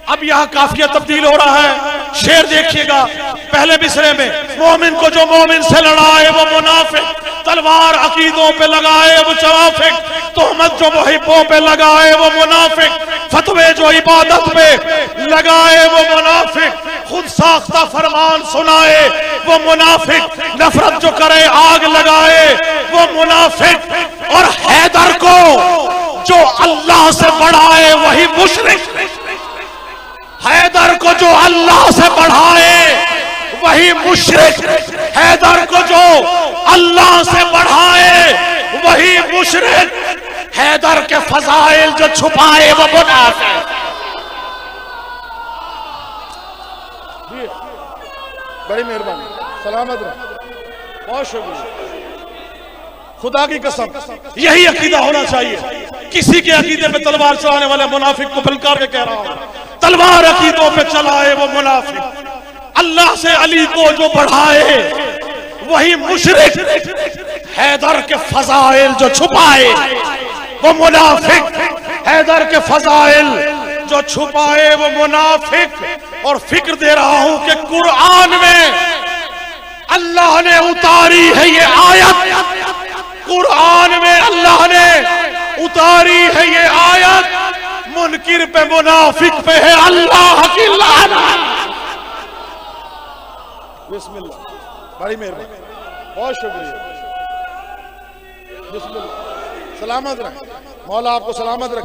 अब यहाँ काफिया तब्दील हो रहा है। शेर देखिएगा पहले मिसरे में, मोमिन को जो मोमिन से लड़ाए वो मुनाफिक, तलवार अकीदों पे लगाए वो मुनाफिक, तोहमत जो मुहिब्बों पे लगाए वो मुनाफिक, फतवे जो इबादत पे लगाए वो मुनाफिक, खुद साख्ता फरमान सुनाए वो मुनाफिक, नफरत जो करे आग लगाए वो मुनाफिक, और हैदर को जो अल्लाह से बढ़ाए वही मुशरिक। हैदर को जो अल्लाह से बढ़ाए वही मुशरिक, हैदर को जो अल्लाह से बढ़ाए वही मुशरिक, हैदर के फजाइल जो छुपाए वो मुनाफिक। बड़ी मेहरबानी, सलामत रहो, बहुत शुक्रिया। खुदा की कसम यही अकीदा होना चाहिए। किसी के अकीदे पे तलवार चलाने वाले मुनाफिक को फलकार के कह रहा हूं, तलवार अकीदों पे चलाए वो मुनाफिक, अल्लाह से अली को जो बढ़ाए वही मुशरिक, हैदर के फजाइल जो छुपाए वो मुनाफिक, हैदर के फजाइल जो छुपाए वो मुनाफिक। और फिक्र दे रहा हूं कि कुरान में अल्लाह ने उतारी है ये आयत, कुरान में अल्लाह ने उतारी है ये आयत, मुनकिर पे मुनाफिक पे है अल्लाह की लानत। बिस्मिल्लाह, बड़ी मेहरबानी, बहुत शुक्रिया। बिस्मिल्लाह, सलामत रहे, मौला आपको सलामत रखे।